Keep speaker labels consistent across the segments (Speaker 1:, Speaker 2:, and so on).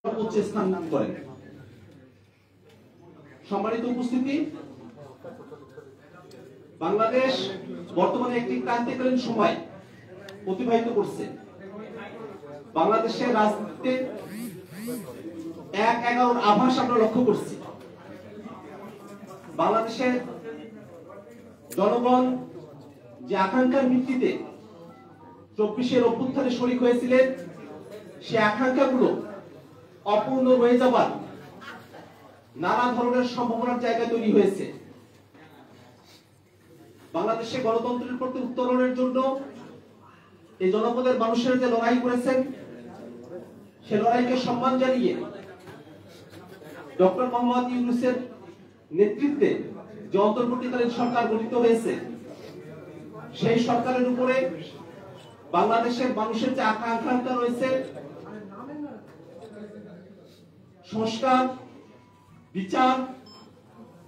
Speaker 1: সর্বোচ্চ স্থান করেন। সম্মানিত উপস্থিতি, বাংলাদেশ বর্তমানে একটি ক্রান্তিকালীন সময় অতিবাহিত করছে। বাংলাদেশের রাজনীতিতে ১/১১ আভাস আমরা লক্ষ্য করছি। বাংলাদেশের জনগণ যে আকাঙ্ক্ষার ভিত্তিতে ২৪-এর অভ্যুত্থানে শরীক হয়েছিলেন, সে আকাঙ্ক্ষাগুলো অপূর্ণ রয়ে যাবার নানা ধরনের সম্ভাবনার জায়গা তৈরি হয়েছে। বাংলাদেশে গণতন্ত্রের প্রতি উত্তরণের জন্য এই জনপদের মানুষের যে লড়াই করেছেন, সে লড়াইকে সম্মান জানিয়ে ডক্টর মোহাম্মদ ইউনূসের নেতৃত্বে যে অন্তর্বর্তীকালীন সরকার গঠিত হয়েছে, সেই সরকারের উপরে বাংলাদেশের মানুষের যে আকাঙ্ক্ষা রয়েছে, সংস্কার, বিচার,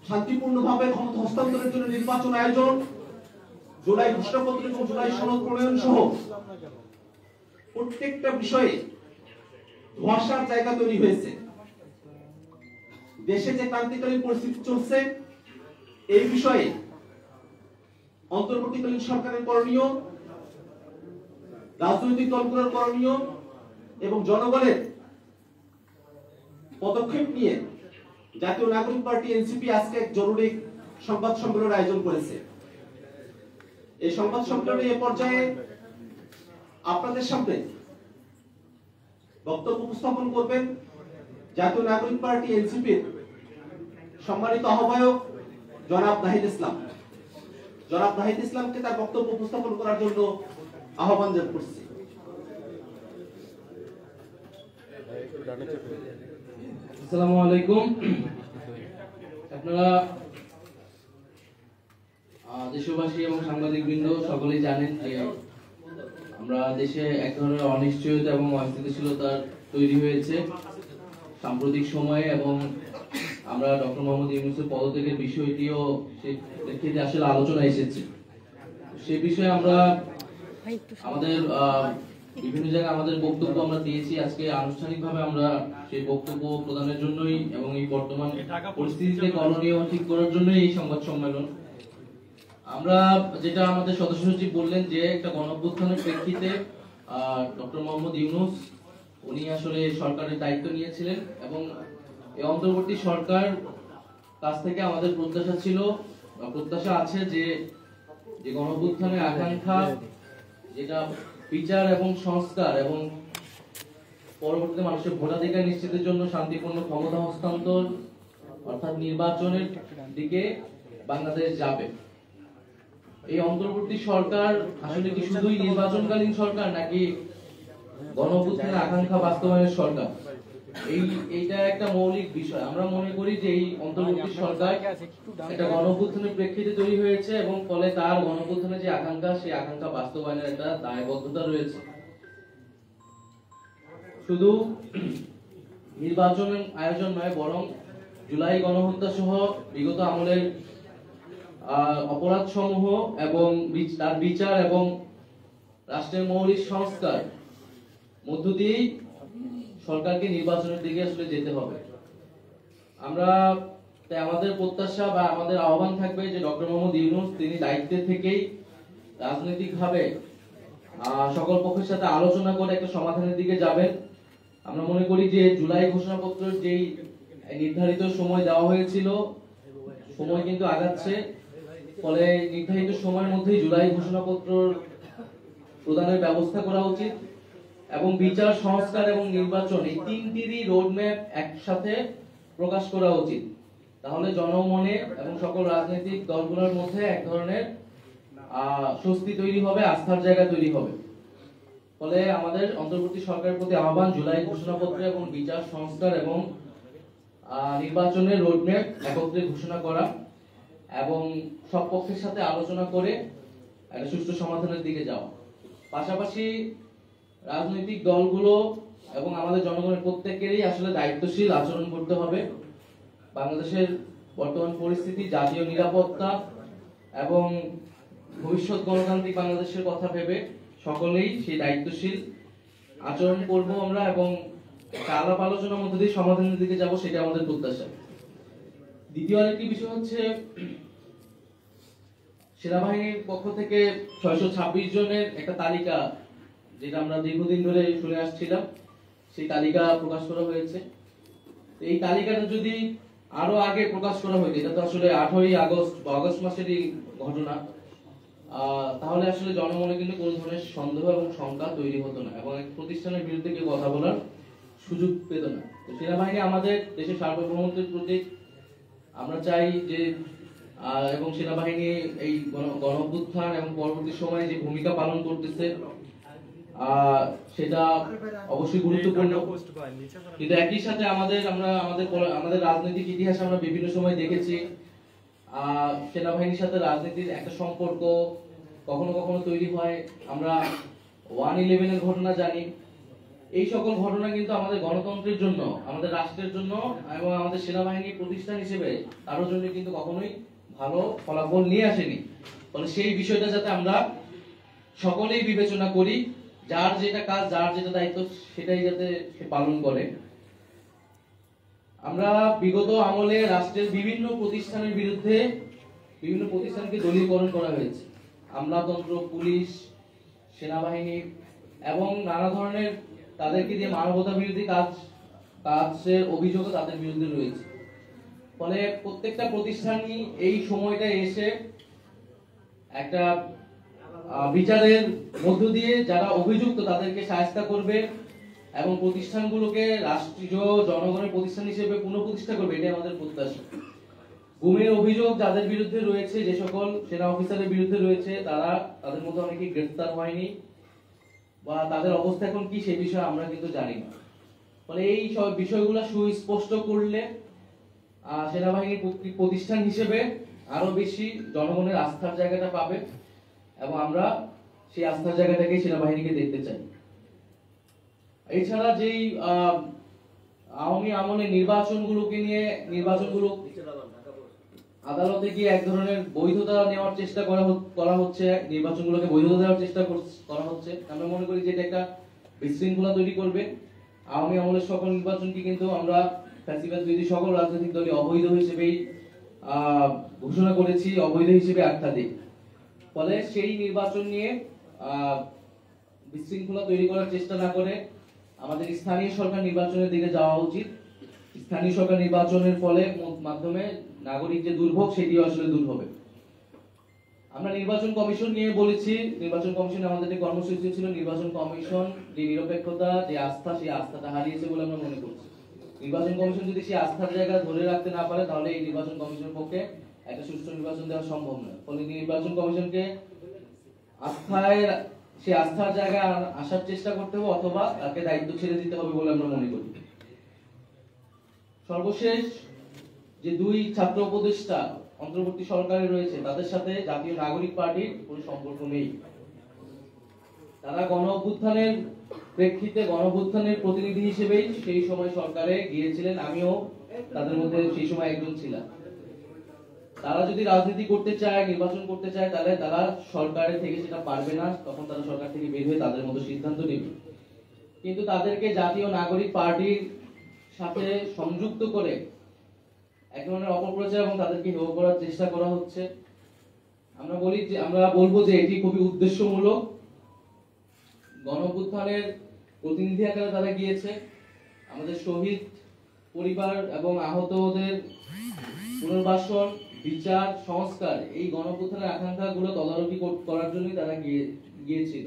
Speaker 1: শান্তিপূর্ণভাবে ক্ষমতা হস্তান্তরের জন্য নির্বাচন আয়োজন, জুলাই ঘোষণাপত্র এবং জুলাই সনদ প্রণয়ন সহ প্রত্যেকটা বিষয়ে ধোঁয়াশার জায়গা তৈরি হয়েছে। দেশে যে ক্রান্তিকালীন পরিস্থিতি চলছে, এই বিষয়ে অন্তর্বর্তীকালীন সরকারের করণীয়, রাজনৈতিক দলগুলোর করণীয় এবং জনগণের পদক্ষেপ নিয়ে জাতীয় নাগরিক পার্টি এনসিপি আজকে এক জরুরি সংবাদ সম্মেলনের আয়োজন করেছে। এই সংবাদ সম্মেলনে এ পর্যায়ে আপনাদের সামনে বক্তব্য উপস্থাপন করবেন জাতীয় নাগরিক পার্টি এনসিপির সম্মানিত আহ্বায়ক জনাব নাহিদ ইসলাম। জনাব নাহিদ ইসলামকে তার বক্তব্য উপস্থাপন করার জন্য আহ্বান করছি।
Speaker 2: আসসালামু আলাইকুম। আপনারা দেশবাসী এবং সাংবাদিকবৃন্দ সকলেই জানেন যে আমরা দেশে এক ধরনের অনিশ্চয়তা এবং অস্থিতিশীলতা তৈরি হয়েছে সাম্প্রতিক সময়ে, এবং আমরা ডক্টর মোহাম্মদ ইউনূসের পদত্যাগের বিষয়টিও সেই প্রেক্ষিতে আসলে আলোচনা এসেছে। সে বিষয়ে আমরা আমাদের বিভিন্ন জায়গায় আমাদের বক্তব্য আমরা দিয়েছি। আজকে আনুষ্ঠানিকভাবে আমরা সেই বক্তব্য প্রদানের জন্যই এবং এই বর্তমান পরিস্থিতিতে করণীয় ঠিক করার জন্যই এই সংবাদ সম্মেলন। আমরা যেটা আমাদের সদস্য সচিব বললেন যে একটা গণঅভ্যুত্থানের প্রেক্ষিতে ডক্টর মোহাম্মদ ইউনূস উনি আসলে সরকারের দায়িত্ব নিয়েছিলেন, এবং এই অন্তর্বর্তী সরকার কাছ থেকে আমাদের প্রত্যাশা আছে যে গণঅভ্যুত্থানের আকাঙ্ক্ষা, যেটা বিচার এবং সংস্কার এবং পরবর্তীতে মানুষের ভোটাধিকার নিশ্চিতের জন্য শান্তিপূর্ণ ক্ষমতা হস্তান্তর অর্থাৎ নির্বাচনের দিকে বাংলাদেশ যাবে। এই অন্তর্বর্তী সরকার আসলে কি শুধুই নির্বাচনকালীন সরকার, নাকি গণঅভ্যুত্থানের আকাঙ্ক্ষা বাস্তবায়নের সরকার? এইটা একটা মৌলিক বিষয়। আমরা মনে করি যে এই অন্তর্বর্তী সরকার একটা গণঅভ্যুত্থানের প্রেক্ষিতে তৈরি হয়েছে, এবং ফলে তার গণঅভ্যুত্থানের যে আকাঙ্ক্ষা, সেই আকাঙ্ক্ষা বাস্তবায়নের একটা দায়বদ্ধতা রয়েছে। শুধু নির্বাচনের আয়োজন নয়, বরং জুলাই গণহত্যা সহ বিগত আমলের অপরাধ সমূহ এবং তার বিচার এবং রাষ্ট্রের মৌলিক সংস্কার মধ্য দিয়েই সরকারকে নির্বাচনের দিকে আসলে যেতে হবে। তাই আমাদের প্রত্যাশা বা আমাদের আহ্বান থাকবে যে ডক্টর মোহাম্মদ ইউনূস তিনি দায়িত্বে থেকেই রাজনৈতিকভাবে সকল পক্ষের সাথে আলোচনা করে একটা সমাধানের দিকে যাবেন। আমরা মনে করি যে জুলাই ঘোষণাপত্রের যেই নির্ধারিত সময় দেওয়া হয়েছিল, সময় কিন্তু আগাচ্ছে, ফলে নির্ধারিত সময়ের মধ্যেই জুলাই ঘোষণাপত্র প্রদানের ব্যবস্থা করা উচিত, এবং বিচার, সংস্কার এবং নির্বাচন এই তিনটিরই রোডম্যাপ একসাথে প্রকাশ করা উচিত। তাহলে জনমনে এবং সকল রাজনৈতিক দলগুলোর মধ্যে এক ধরনের স্বস্তি তৈরি হবে, আস্থার জায়গা তৈরি হবে। ফলে আমাদের অন্তর্বর্তী সরকারের প্রতি আহ্বান, জুলাই ঘোষণাপত্র এবং বিচার, সংস্কার এবং নির্বাচনের রোডম্যাপ একত্রে ঘোষণা করা, এবং সব পক্ষের সাথে আলোচনা করে একটা সুষ্ঠু সমাধানের দিকে যাওয়া। পাশাপাশি রাজনৈতিক দলগুলো এবং আমাদের জনগণের প্রত্যেকেরই আসলে দায়িত্বশীল আচরণ করতে হবে। বাংলাদেশের বর্তমান পরিস্থিতি, জাতীয় নিরাপত্তা এবং ভবিষ্যৎ গণতান্ত্রিক বাংলাদেশের কথা ভেবে সকলেই সেই দায়িত্বশীল আচরণ করব আমরা, এবং একটা আলাপ আলোচনার মধ্যে দিয়ে সমাধানের দিকে যাব, সেটা আমাদের প্রত্যাশা। দ্বিতীয় আরেকটি বিষয় হচ্ছে, সেনাবাহিনীর পক্ষ থেকে 626 জনের একটা তালিকা, যেটা আমরা দীর্ঘদিন ধরে শুনে আসছিলাম, সেই তালিকা প্রকাশ করা হয়েছে। এই তালিকাটা যদি আরো আগে প্রকাশ করা হতো, এটা তো আসলে 8ই আগস্ট বা আগস্ট মাসেরই ঘটনা, তাহলে আসলে জনমনে কিন্তু কোনো ধরনের সন্দেহ এবং শঙ্কা তৈরি হতো না, এবং এক প্রতিষ্ঠানের বিরুদ্ধে কেউ কথা বলার সুযোগ পেত না। তো সেনাবাহিনী আমাদের দেশের সার্বভৌমত্বের প্রতীক। আমরা চাই যে এবং সেনাবাহিনী এই গণ অভ্যুত্থান এবং পরবর্তী সময়ে যে ভূমিকা পালন করতেছে সেটা অবশ্যই গুরুত্বপূর্ণ, কিন্তু একই সাথে আমাদের রাজনৈতিক ইতিহাসে আমরা বিভিন্ন সময় দেখেছি সেনাবাহিনীর সাথে রাজনীতির একটা সম্পর্ক কখনো কখনো তৈরি হয়। আমরা 1/11 এর ঘটনা জানি। এই সকল ঘটনা কিন্তু আমাদের গণতন্ত্রের জন্য, আমাদের রাষ্ট্রের জন্য এবং আমাদের সেনাবাহিনী প্রতিষ্ঠান হিসেবে তার জন্য কিন্তু কখনোই ভালো ফলাফল নিয়ে আসেনি। ফলে সেই বিষয়টা যাতে আমরা সকলেই বিবেচনা করি, যার যেটা কাজ, যার যেটা দায়িত্ব, সেটাই যাতে সে পালন করে। আমরা বিগত আমলে রাষ্ট্রের বিভিন্ন প্রতিষ্ঠানের বিরুদ্ধে বিভিন্ন প্রতিষ্ঠানকে দলীয়করণ করা হয়েছে। আমলাতন্ত্র, পুলিশ, সেনাবাহিনী এবং নানা ধরনের তাদেরকে দিয়ে মানবতা বিরোধী কাজের অভিযোগ তাদের বিরুদ্ধে রয়েছে। ফলে প্রত্যেকটা প্রতিষ্ঠানই এই সময়টা এসে একটা বিচারের মধ্য দিয়ে যারা অভিযুক্ত তাদেরকে শায়েস্তা করবে এবং প্রতিষ্ঠানগুলোকে রাষ্ট্রীয় জনগণের প্রতিষ্ঠান হিসেবে পুনঃপ্রতিষ্ঠা করবে, এটাই আমাদের প্রত্যাশা। গুমের অভিযোগ যাদের বিরুদ্ধে রয়েছে, যে সকল সেনা অফিসারের বিরুদ্ধে রয়েছে, তাদের মধ্যে অনেকেই গ্রেফতার হয়নি বা তাদের অবস্থা এখন কি সে বিষয়ে আমরা কিন্তু জানি না। ফলে এই সব বিষয়গুলো সুস্পষ্ট করলে সেনাবাহিনী প্রতিষ্ঠান হিসেবে আরো বেশি জনগণের আস্থার জায়গাটা পাবে এবং আমরা সেই আস্থার জায়গাটাকে সেনাবাহিনীকে দেখতে চাই। এছাড়া যেই আওয়ামী আমলে নির্বাচনগুলো আদালতে গিয়ে এক ধরনের বৈধতা নেওয়ার চেষ্টা করা হচ্ছে, নির্বাচনগুলোকে বৈধতা দেওয়ার চেষ্টা করা হচ্ছে। আমরা মনে করি যে এটা একটা বিশৃঙ্খলা তৈরি করবে। আওয়ামী আমলের সকল নির্বাচনকে কিন্তু আমরা ফ্যাসিবাদ বিরোধী সকল রাজনৈতিক দলই অবৈধ হিসেবেই ঘোষণা করেছি, অবৈধ হিসেবে আখ্যা দিই। ফলে সেই নির্বাচন নিয়ে বিশৃঙ্খলা তৈরি করার চেষ্টা না করে আমাদের স্থানীয় সরকার নির্বাচনের দিকে যাওয়া উচিত। স্থানীয় সরকার নির্বাচনের ফলে মাধ্যমে নাগরিক যে দুর্ভোগ, সেটিও আসলে দূর হবে। আমরা নির্বাচন কমিশন নিয়ে বলেছি, নির্বাচন কমিশনে আমাদের যে কর্মসূচি ছিল, নির্বাচন কমিশন যে নিরপেক্ষতা, যে আস্থা, সেই আস্থাটা হারিয়েছে বলে আমরা মনে করছি। নির্বাচন কমিশন যদি সেই আস্থার জায়গা ধরে রাখতে না পারে, তাহলে এই নির্বাচন কমিশনের পক্ষে একটা সুষ্ঠু নির্বাচন দেওয়া সম্ভব নয়। ফলে নির্বাচন কমিশনকে সেই আস্থার জায়গায় আসার চেষ্টা করতে হবে, অথবা তাকে দায়িত্ব ছেড়ে দিতে হবে বলে আমরা মনে করি। সর্বশেষ, যে দুই ছাত্র উপদেষ্টা অন্তর্বর্তী সরকারে রয়েছে, তাদের সাথে জাতীয় নাগরিক পার্টির কোনো সম্পর্ক নেই। তারা গণ অভ্যুত্থানের প্রেক্ষিতে, গণ অভ্যুত্থানের প্রতিনিধি হিসেবেই সেই সময় সরকারে গিয়েছিলেন, আমিও তাদের মধ্যে সেই সময় একজন ছিলাম। তারা যদি রাজনীতি করতে চায়, নির্বাচন করতে চায়, তাহলে তারা সরকারের থেকে সেটা পারবে না, তখন তারা সরকার থেকে বের হয়ে তাদের মতো সিদ্ধান্ত নেবে। কিন্তু তাদেরকে জাতীয় নাগরিক পার্টির সাথে সংযুক্ত করে এক ধরনের অপপ্রচার এবং তাদেরকে হেয় করার চেষ্টা করা হচ্ছে। আমরা বলবো যে এটি খুবই উদ্দেশ্যমূলক। গণঅভ্যুত্থানের প্রতিনিধি আকারে তারা গিয়েছে। আমাদের শহীদ পরিবার এবং আহতদের পুনর্বাসন, বিচার, সংস্কার, এই গণঅভ্যুত্থানের আকাঙ্ক্ষাগুলো তদারকি করার জন্যই তারা গিয়েছিল।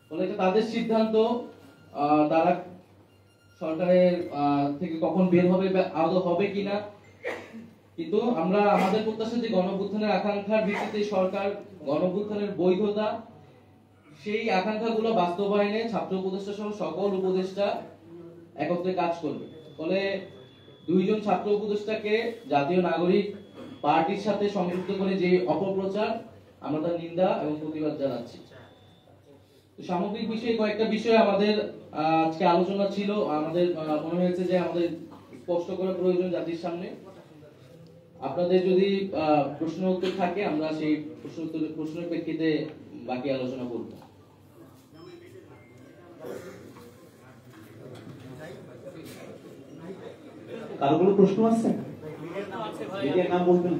Speaker 2: ফলে তাদের সিদ্ধান্ত, তারা সরকারের থেকে কখন বের হবে, আদৌ হবে কিনা। কিন্তু আমরা আমাদের প্রত্যাশা যে গণঅভ্যুত্থানের আকাঙ্ক্ষার ভিত্তিতে সরকার গণঅভ্যুত্থানের বৈধতা, সেই আকাঙ্ক্ষাগুলো বাস্তবায়নে ছাত্র উপদেষ্টা সহ সকল উপদেষ্টা একত্রে কাজ করবে। ফলে দুইজন ছাত্র উপদেষ্টাকে জাতীয় নাগরিক পার্টির সাথে সংযুক্ত করে যে অপপ্রচার, আমরা তার নিন্দা এবং প্রতিবাদ জানাচ্ছি। সামগ্রিক বিষয়ে কয়েকটা বিষয় আমাদের আজকে আলোচনা ছিল, আমাদের মনে হয়েছে যে আমাদের স্পষ্ট করা প্রয়োজন জাতির সামনে। আপনাদের যদি প্রশ্ন উত্তর থাকে, আমরা সেই প্রশ্নের প্রেক্ষিতে বাকি আলোচনা করব।
Speaker 1: কারো কোনো প্রশ্ন আছে? মিডিয়ার নাম বলবেন?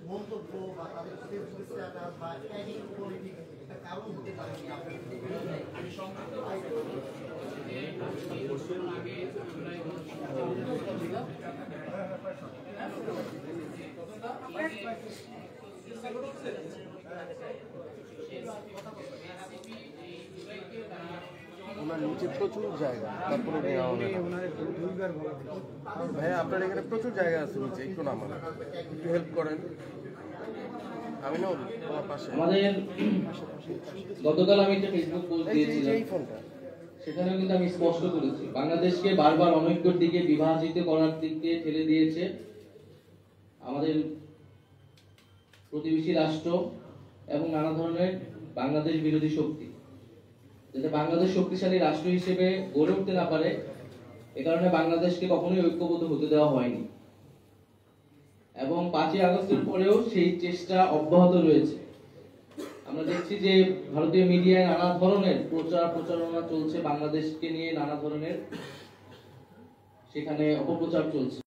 Speaker 3: মন্তব্য বা তাদের ফেসবুক স্ট্যাটাস বা ট্যাগিং পলিটিক্স এটা কারণ হতে পারে কি আপনার
Speaker 4: ওনার নিচে প্রচুর জায়গা, তারপরে ভাইয়া আপনার এখানে প্রচুর জায়গা আছে নিচে, একটু নামান, একটু হেল্প করেন। আমি না তোমার পাশে
Speaker 2: আমাদের গতকাল আমি একটা ফেসবুক পোস্ট দিয়েছিলাম,
Speaker 4: এই ফোনটা
Speaker 2: সেখানেও কিন্তু আমি স্পষ্ট করেছি বাংলাদেশকে বারবার অনৈক্যের দিকে, বিভাজিত করার দিকে ঠেলে দিয়েছে আমাদের প্রতিবেশী রাষ্ট্র এবং নানা ধরনের বাংলাদেশ বিরোধী শক্তি, যাতে বাংলাদেশ শক্তিশালী রাষ্ট্র হিসেবে গড়ে উঠতে না পারে, এ কারণে বাংলাদেশকে কখনোই ঐক্যবদ্ধ হতে দেওয়া হয়নি এবং 5ই আগস্টের পরেও সেই চেষ্টা অব্যাহত রয়েছে। আমরা দেখছি যে ভারতীয় মিডিয়ায় নানা ধরনের প্রচারণা চলছে, বাংলাদেশকে নিয়ে নানা ধরনের সেখানে অপপ্রচার চলছে।